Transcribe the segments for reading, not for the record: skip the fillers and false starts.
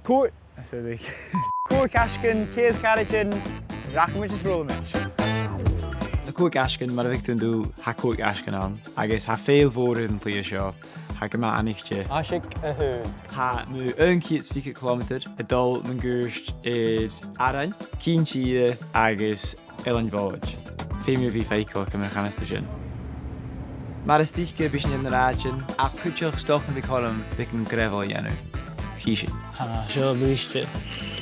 Còig Aiseagan, céad Caraidean, rachmuid is rólamid. Na Còig Aiseagan mar a bhíchtún dú ha Còig Aiseagan an, agus ha féil fór yn llí seo, ha gyma anigte. Aiseag a thu. Ha mw 150 km y dol mewn gwrst id Arainn, cyn tîre agus Eilean bhóid. Féimir fi feicl ac ymwch anestasiwn. Mae'r ystillge bys yn yr adjan, a cwtioch stoch yn fi colum byg yn grefol i enw. Chysi. Sio bwysdi.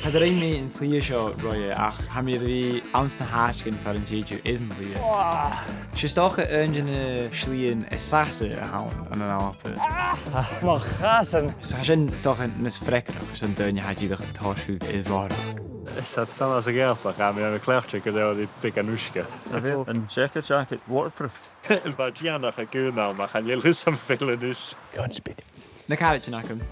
Had yr ein mi yn plia sio roi ach ha mi ydw i awns na hasgyn ffer yn jeidw iddyn plia. Sio stoch y ynjyn y slien y sasa y hawn yn yn alapa. Mochasan. So ha sy'n stoch yn nes frecrach sy'n dyn i hadjidach y tosgwg idd fawrach. Is dat san as a geelfach aan me aan een kleurtje cadeau die pik en oeske. Een jacket waterproof. Maar dìanamh a gúnal maar gaan jullie sam villen dus. Godspeed. Na Caraidean acum.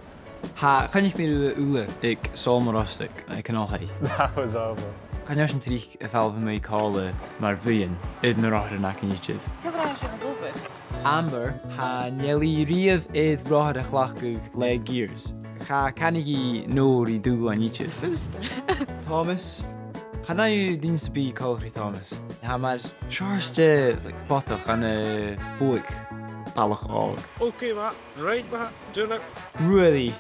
Ha chanich mi rwy'n ule ik solmarostig yn canolhau. That was over. Chanioch yn trich y fel fy mei cola mae'r fyn idd na rohar yn ac yn idydd. Cyfran sy'n y glwbyd? Amber ha nieli riaf idd rohar y chlachgwg le gears. Ha canigi nôr i dŵl yn idydd. Thomas. Ha na yw dyn sbi colchri Thomas. Ha mae'r siars de botoch yn y bwyg balach og. Oké, ma. Right, ma. Tuurlijk. Really?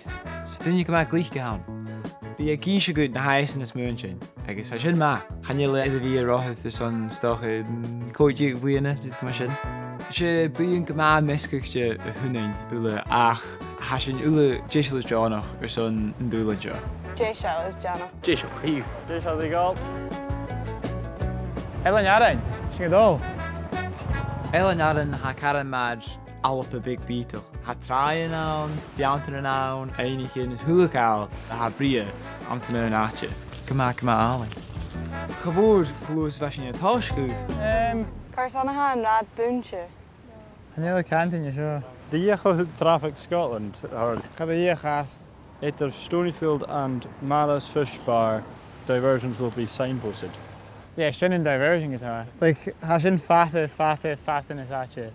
Dyn ni gyma glich gawn. Bi a gysio gwyd na haes yn ysmwynsiyn. Agus a sy'n ma. Chanile iddo fi a rohydd ys o'n stoch yn coedig fwyna, dydd gyma sy'n. Sy bwy'n gyma measgachadh y hwnnyn ule ach ha sy'n ule jesel ys jonoch ys o'n yn dwylo jo. Jesel is Jana. Jesel, hier. Jesel di gael. Eilean Arainn, sy'n gydol. Eilean Arran ha caran mad alp y big beetoch. Ha trai yn awn, biantyn yn awn, einig yn hwylwch awl, a ha bria am tyn yn atje. Gyma Ailean. Chafwr chlwys fashion y tosgwg. Carson ha yn rad dwnsio. Hanneil cantin je sio. The Echo Traffic Scotland are Ga de hier gaat. either Stonyfield and Mara's Fish Bar diversions will be signposted. Ja, sy'n yn diversion gyda. Like, ha sy'n fast in ys atje.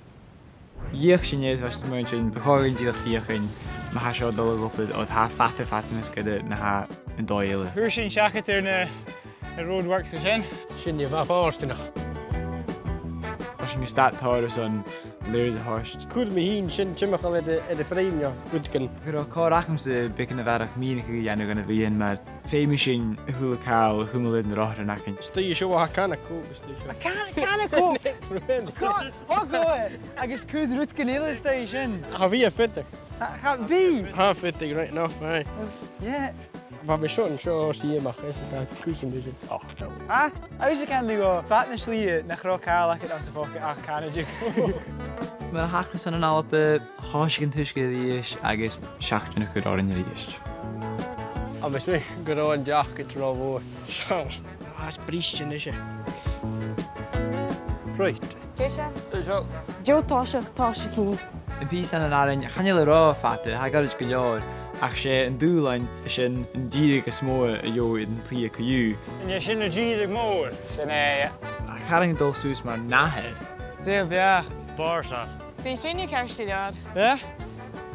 Iech sy'n iedd fas dy mwyn sy'n bychoryn díl fiach yn ma ha sio dol o rwbyd oedd ha fatnus gyda na ha yn doel. Hwyr sy'n siachat ar na roadworks o sy'n? Sy'n je van voorstig. Os sy'n gystat tor o son lyrs y horst. Cool me heen, sy'n chymach al de vreemd, ja. Goedken. Gyda cor acham sy'n byg yn y ferach mi'n eich ianw gan y fi yn mae'r ffeimi sy'n hwyl y cael chwmwlyd yn yr ochr yn acyn. Stie je zo ha kan ik koop, stie je. Can ik ook? Hog oe! Agus cwyd rwyd gynnyl ys da i sy'n. Ha 44. Ga fi? Ha 40 right now, nee. Yeah. Maar we zo'n zo zie je mag, is het daar kussen dus. Oh, no. Ha? Aiseag gan di go, fat na slie na chro cael ac yn am sy'n ffoc ach Canada. Mae'r hachas yn alp y hosig yn tysgu ddys agos siach yn ychydig o'r yn yr eist. Ah, maar smig, gewoon jacket er al voor. Zo. Ah, is briesje is je. Right. Jesel? Zo. Jo tosig ki. Yn pys yn Arainn, chanel y ro ffata, ha garys gylior, ach sé yn dŵlain sy'n yn dìreadh smór a jo yn pli a cwyw. En je sy'n y gydig môr. Sy'n e... A caring dol sŵs mae'r nahed. Deel biach. Barsan. Fi sy'n i kersti diad. Ja?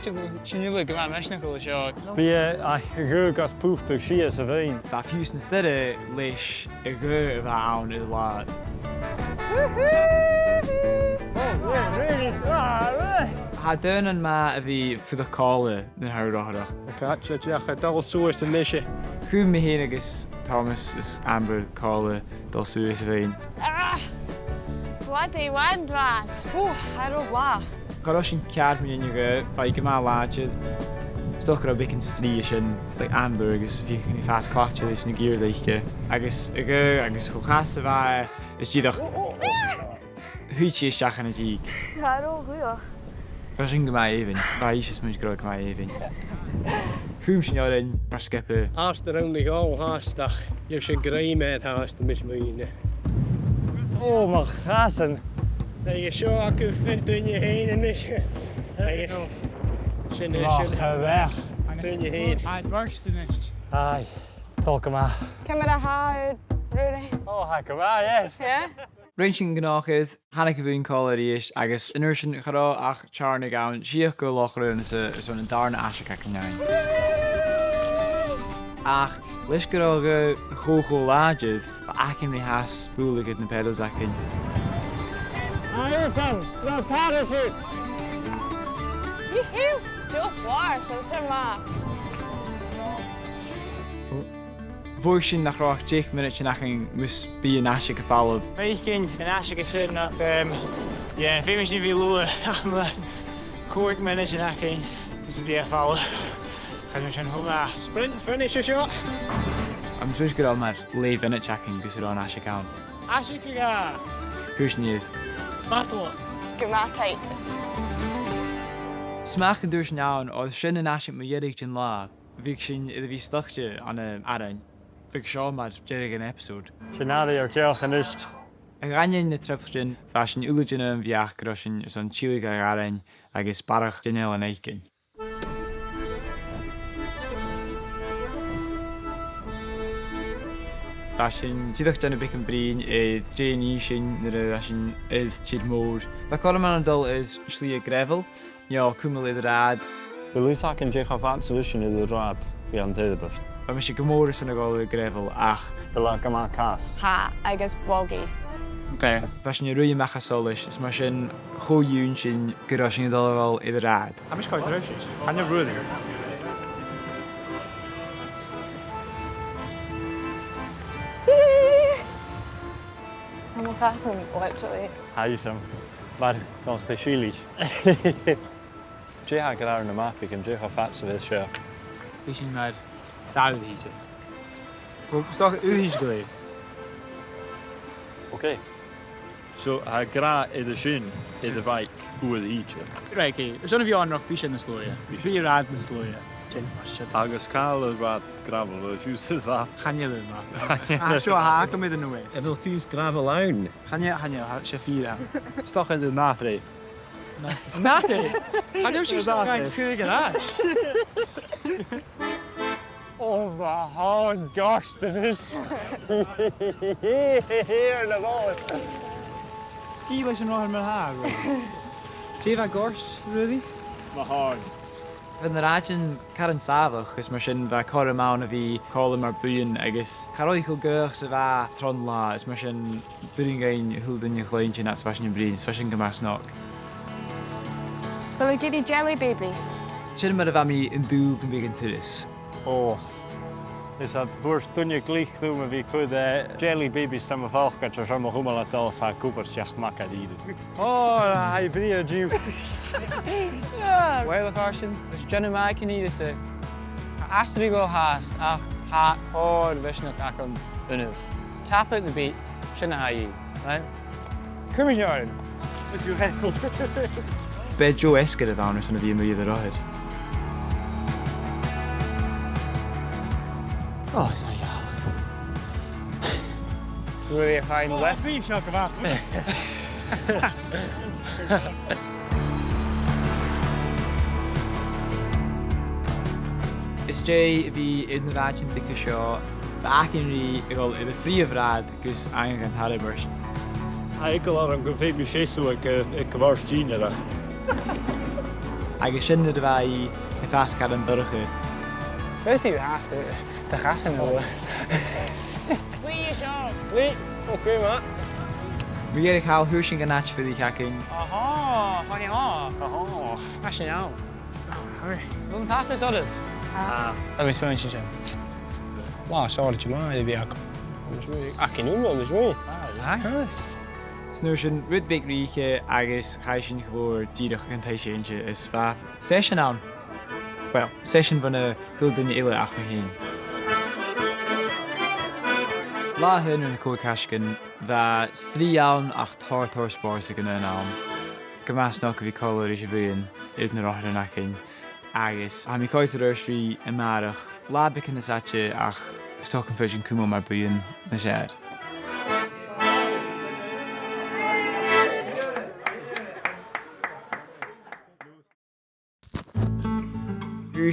Sy'n yw'n gyfan mesnacol o sio. Be a gug at púchtach si as a vein. Fa fiws na styr leis y gyr y fawn y lad. Ha dyn yn ma a fi ffydd o cola yn hawr oherach. Catcha diach a dal soos yn nisje. Chwm mi hyn agos Thomas is Amber cola dol sŵs y fein. Wat ei wan dwan. Har o bla. Garos yn ciad mi yn yw gyr, fa i gyma ladydd. Stoch gyda bic yn stri sy'n like Amber agos fi yn ei ffas clotio leis yn y gyr ddeichge. Agos y gyr, agos chwchas y fa, ys gyddoch hwyt i ysdiach yn y dig. Har o gwych. Fa sy'n gyma efin, fa eisiau smwyd gyda gyma efin. Chwm sy'n oren, mar sgepa. Haast er only al haastdag. Je hebt zijn grey met haast de mismoeien. Oh, maar gassen. Dat je zo accu vindt in je heen en is je. Lachen weg. In je heen. Het worst niet. Ai, tolke maar. Camera ha uit, Rudy. Oh, hakke maar, yes. Ja? Rhaid sy'n gynnochydd, hannig y fwy'n cola rhys, agos yn yr sy'n charo ach charna gawn, siach go loch rhywun ys o'n yn darn asiag ac yn iawn. Ach, leis go raibh chóchóláidead ba acin mé has búlagad na baidhsagal. Ailean, no parachute! Yoo-hoo! Just war, since ma. Bhuaigh sin nach raibh 10 minút nach an mus bí an Aiseag go fáilimh. Bacon and Aiseag sitting up. Yeah, famous in Vilua. I'm 4 minutes and I can. This will be a foul. Gaan we zijn home. Sprint, finish a shot. Am suas go raibh mar léamh init acin gus ar an Aiseag ann. Aiseag. Chúis níos. Battle. Gematigheid. Smach an dúirs neann ó sin an Aiseag mo dhéirigh den lá. Bhíigh sin iad a bhí stochte an Arainn. Bhíigh seo mar dhéirigh an episód. Sinádaí ar teochanist. An ghainneáin na tripsin bheit sin uileanna an bheach go sin is an ciùil ar Arainn agus barach d'inéil an éicin. Bheit sin tíocht denna bic an brín iad déanaí sin na sin is siad mór. Ba choman an dul is slí grevel, cúmal iad rad. Bhfuil an dìreadh solution iad ro-ràdh bí an Tairbeart. Ba me sé go mór san gáil grevel ach. Bhfuil go má cas. Ha, agus bogi. Okay. Bheit sin ruí mecha solis, is mar sin choúún sin go sin dulháil iad rad. I'm just quite ferocious. I'm never really. I'm a fashion, literally. Aiseag. Maar dan speciaal. Dìreadh go lear na mapig an dìreadh fat sa bheith seo. Bhí sin mar dáilíte. Stoch uthíos go léir. Okay. So, ha gra idir sin idir bhaik uair íte. Right, okay. There's only bhí nach bí sin na slóide. Bhí 3 rad na slóide. Agus cáil a bhad gravel a fiús a bha. Channeile má. Seo há go mid an nuas. A bhfuil fiús gravel ann. Channe sé fíra. Stoch idir náfré. Náte? Channe sé gain chuig an ais. Oh, my hard gosh, that is. Here, the ball. Ski leis an ráthir mar há. Tíh a gors, ruí? My hard. Bhí na ráidin caran sábhach gus mar sin bheith choramán a bhí cála mar buin agus charáid go gach sa bheith tron lá is mar sin buin gain thuúdaine chléin sin as bheith sin brín, is sin go mar snach. Will I give you jelly, baby? Sin mar a bheith mi an dú go bhí an turas. Oh. Is dat bwrs dunne glich doen we wie goed jelly babies staan me valkat zo maar goed laat als haar koepers zegt makker die. Oh, hij brie Jew. Well, Carson, there's Jenny Mike need this. Astrid go hast, ach, ha, oh, the vision of Akon, tap at the beat, shouldn't I? Right? Come in, Jordan. With your head. Be Joe Esgid a bhain san a bhí iad a ráid. Oh, it's not y'all. Really a fine left. Please, knock him off. Is Jay bhí in na ráidin bice seo bacin rí gáil iad a phríomhrád gus an Tairbeart. Ik wil aan een baby zeesu ik was Gina. Agus sin na bheith I feascad an dorcha. Weet je haast de gassen wel eens. Please, Sean. Lee, oké maat. Bhí ar chaáil thuair sin gan náit fudí cacin. Aha, funny ha. Oh. Actually, now. Wil het haast is dat? Dat is wel een Wow, sorry dat je maar die weer kan doen dan, dus mooi. Snúir sin rud big ríche agus chaid sin chóir díreach an Seisean is bheith Seisean ann. Well, Seisean bhna thuúdaine ile ach me hain. Látha Na Còig Aiseagan bheith strí ann ach táirtear spóir sa gan ann. Go measnach go bhí cáil is a bhuain iad na ráithir nach cin. Agus ha mí cáitar ar srí I marach lábic na saite ach stoch an féisin cúma mar buin na séir.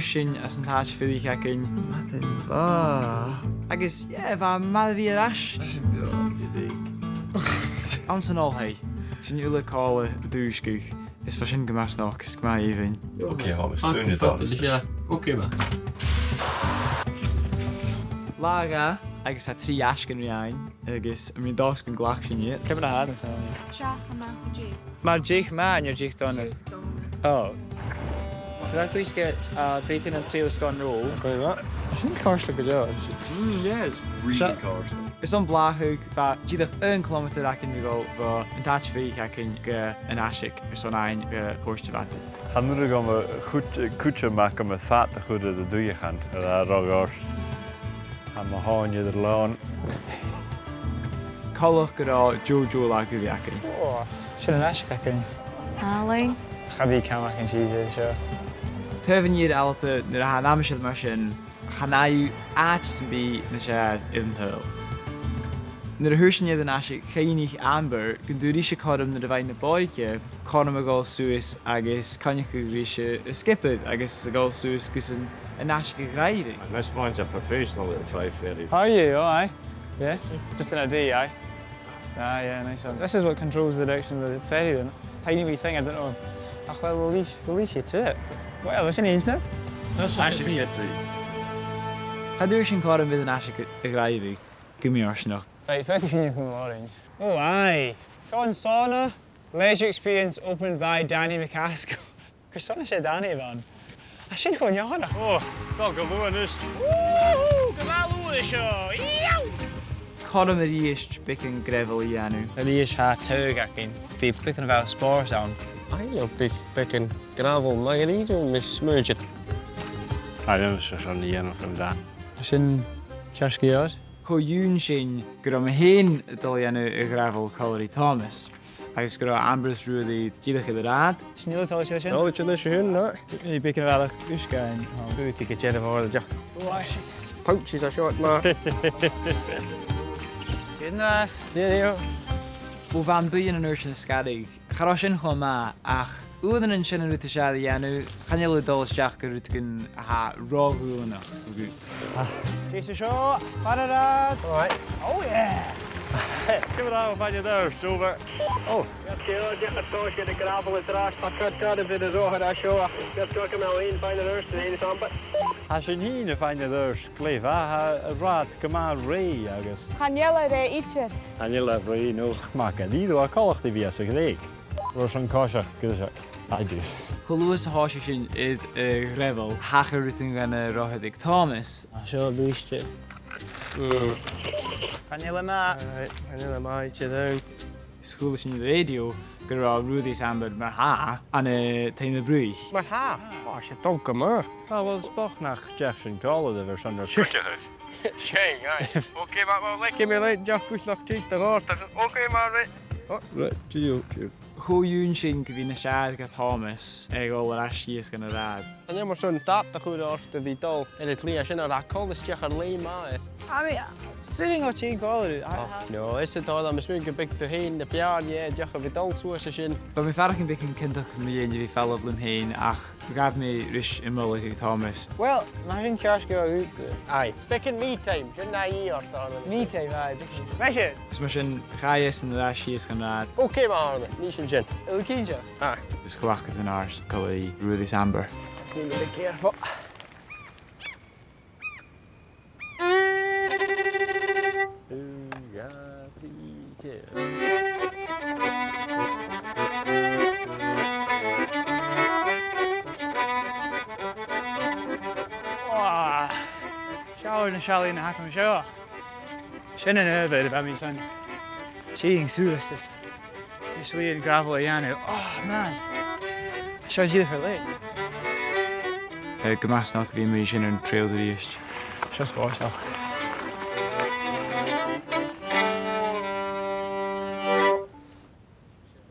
Sin as an táit fudí cecinn. Matin bha. Agus, bha mad bhí arás. Am san áilthaí. Sin ula cála dúscuch. Is fa sin go measnach is go mai éhain. Oké, Thomas, doe je dat. Ja, oké maar. Latha agus a trí ascan riáin agus a mí dás gan ghlach sin iad. Cymryd a had yn tawn. Siach yma o ji. Mae'r jich ma yn yw'r jich donna. Oh. Rhaid dwi'n sgert a dwi'n yn trio sgon rôl. Go ma. Sy'n corsio gyda. Yes. Really coarse. Is an bláthúg ba díadach 1 kilometr ac yn go fo yn tach fi ac yn yn asig son ein póiste vat. Han er gom kutje mak om het vat te goede de doe gaan. Daar rogors. Han ma haen je er laan. Colch gyda Jojo la gyfi ac yn. O, sy'n yn asig ac yn. Ailean. Chadi cam ac yn sydd, sio. Tefn i'r alpa nyr a han amsydd mar sy'n chanau ach sy'n bi na siad yn hyl. Nyr a hwysyn iedd yn asig chainig amber gyndwyr eisiau corym nyr a fain na boige corym a gol sŵs agos coniach ag eisiau ysgipyd agos a gol sŵs gys yn asig ag raiddi. Most mine's a professional at Five Ferries. Are you? Oh, aye. Yeah? Just in a D, aye? Ah, yeah, nice one. This is what controls the direction of the ferry then. Tiny wee thing, I don't know. Ach, well, we'll leave you to it. Well, what's your name now? That's actually it. Chadwyr sy'n corym fydd yn asig ag raiddi gymri ors noch. Right, if I can you from Orange. Oh, aye. Sean Sauna, leisure experience opened by Danny McCaskill. Cos sauna sé Danny fan. A sy'n chwn iara. Oh, dal galúan is. Woo! Gymalw isio! Iaw! Corym yr eist bic yn grefel I enw. Yr eich ha teg ac un. Fi bicyn fel spores awn. I love big and gravel. Mae gen I dwi'n mismerged. Ah, dan is er zo'n ien of een Dhan. A sy'n ciarsgu oed? Co yw'n sy'n gyda mae hyn dal I enw y grefel Collery Thomas. Agos gyda Ambrose rwyddi dìreadh y rad. Sy'n nid oed sy'n? No, it's in this hyn, no. I bicyn fel eich wysgain. Dwi'n tig y jedd o'r jack. O, aye. Pouches a short, ma. Gynnas. Yeah. O fan bwy yn urs yn ysgarig, charo sy'n chwa ma ach wydden yn sy'n rwyt y siad I enw, chanel y dolas jaach gyrwyd gyn ha Ro-ràdh yna. Jason Shaw, Pararad. All right. Oh, yeah. Kom er aan, van je daar, Stover. Oh. Ja, gaat toch in de gravel en draag. Dat gaat een beetje zo gaan show. Dat kan ik wel in fijne rust in de sampa. Als je niet van je daar kleef, raad, kom maar rei, agus. Chanela re icher. En je laat rei nog maken. Die doe ik al die via zich leek. Voor zo'n kosje, gezegd. I do. Chwlwys y hosio sy'n id y grefel, hach yr rwyth yn gan y Ro-ràdh Thomas. A sio bwysio. Canela ma. Canela ma, each down. Sgwyl sy'n i'r radio, gyda rwyddi's amber mae'r ha, an y tein y brwych. Maar ha. Oh, je donker maar. Dat was toch naar Jackson Collar, dat was zonder schutje. Shame, guys. Oké, maar wel lekker meer uit. Jack, kus nog cheese te roos. Oké, maar weer. Oh, right, cheers. Chw yw'n sy'n gyfyn y siarad gyda Thomas, ag ôl yr asies gan y rad. En jij maar zo'n taart te goed als de detail. En het liefst in een rakol is je alleen maar. I mean, sitting on chi'n gwael. No, is het al dat misschien een beetje heen de piaan, ja, je gaat weer dan zo zijn. Ba mi farach yn bic yn cyntach mi yn i fi fel oflym hyn, ach gaf mi rys ymwyl i Thomas. Wel, mae fi'n ciarsgu o hwyd. Aye. Bicken me time, je na i o'r staan. Me time, aye. Mesje? Ys mae sy'n chaies yn yr asies gan rad. Oké, maar harde, niet zo'n gin. Yl cynja? Aye. Ys chwach gyda'n ars cael ei rwyddi's amber. Need to be careful. Siawr yn siali yn y hac am sio. Sy'n yn hyfyd y bami son. Chi'n sŵs ys. Ysli yn grafol I anw. Oh, man. Sio ddech o'r le. Gymas nog fi mi sy'n yn trails yr eist. Sio sbors al.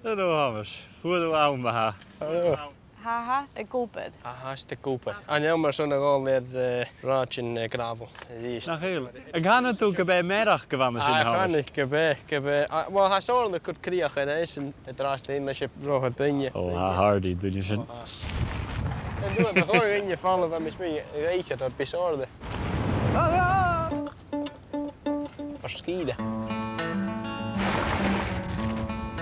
Hallo, Hammers. Hoe doen we aan me ha? Ha has a gulbed. Aha, is te kopen. En jij maar zo'n al naar raadje in gravel. Nog heel. Ik ga natuurlijk bij middag gewonnen zijn. Ah, ga niet, gebij. Wel, hij zou er kort krijgen en hij is het raast in als je roge dingen. Oh, hardy, doe je zin. En doe het gewoon in je vallen van misschien weet je dat bizarre. Verschieden.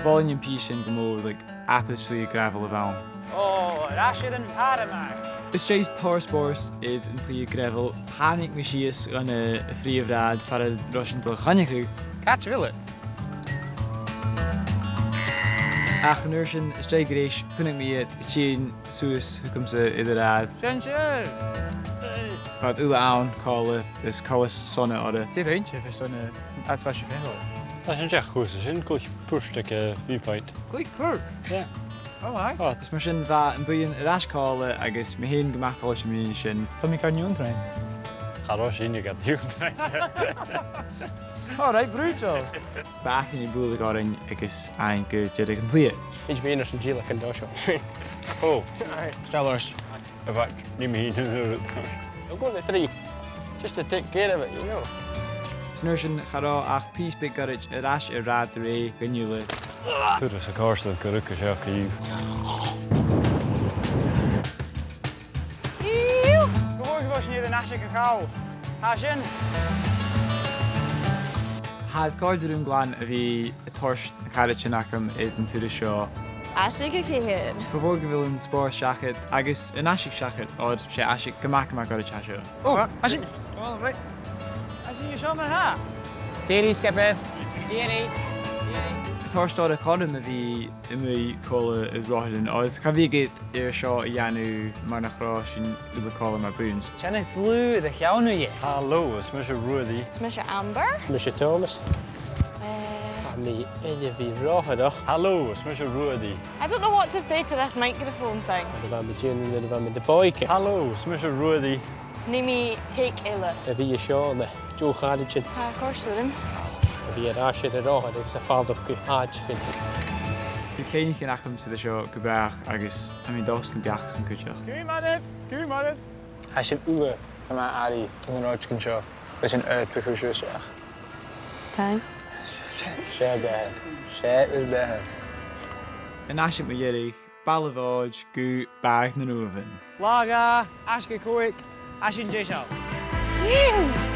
Volume piece yn gymwyd, like, apus fli gravel y fawn. Oh, rasje den paardenmaak. Is Jay's Tairbeart iad an tslí greibhil hánig mi síos gan a phríomhrád far a Russian til chanechu. Catch Villa. Ach an sin is Jay gréis chunig mi iad tín suas chucumsa iad a rád. Sure. Bad ula ann cála is cálas sonna orda. Ty eintje for zo'n uitwasje vingel. Dat is een echt goed, is een gelijk purstuk viewpoint. Gleich pur. Ja. Oh my. Is mar sin bheit an buon a ráis cála agus mi héon gemacht háil mí sin. Kom ik aan je trein. Ga roos in, je gaat duwen. Oh, right, brutal. Bachan í búla gáin agus ein go deireadh an tslí. Each being is een gila can do show. Oh, Stellers. wacht, niet meer hier. I'm going to 3. Just to take care of it, you know. Snúir sin chará ach pís big garid a ráis a rád a ré gniúla. Toen is een kaarstel, gelukkig is ook hier. Gewoon was niet de nasje gekauw. Ga zin. Had gáidirún gláán a bhí a thuirt na cairide sin acham iad an túra seo. Aiseag here. Go bhór go bhfuil an spór seachad agus an aisiigh seachad áid sé aisiigh gomaach garid te seo. Oh, I see. Well, right. I see you show me ha. Jerry, skip it. Jerry. Táirsteáil a chum a bhí i mú chola i Ro-ràdh áid. Cha bhí géad ar seo i dhéanú mar nach rá sin ula cála mar búns. Tjenne glue de jouw je. Hallo, is Mr. Rudy. Smasher Amber. Mr. Thomas. Me in Ro-ràdh. Hallo, is Mr. Rudy. I don't know what to say to this microphone thing. We gaan met June en we gaan met de boyke. Hallo, is Mr. Rudy. Nimi take Eilean. We hier Sean, Joe Caraidean. Ha, Corslin. We hier Ashe de Ro-ràdh, ik zeg vader of Aiseag. Bhí céinnig an acham sa seo go breach agus a mí dás go beach san cuiteach. Kumanif. Als je een uur van mij Ari toen een roodje kunt zo, is een uitbegroeien zeg. Thanks. Zij bij, zij is bij hem. An aisiid mar dheirigh, bailbháid go bag na nuamhain. Laga, aske koik, ashin jesha. Phew!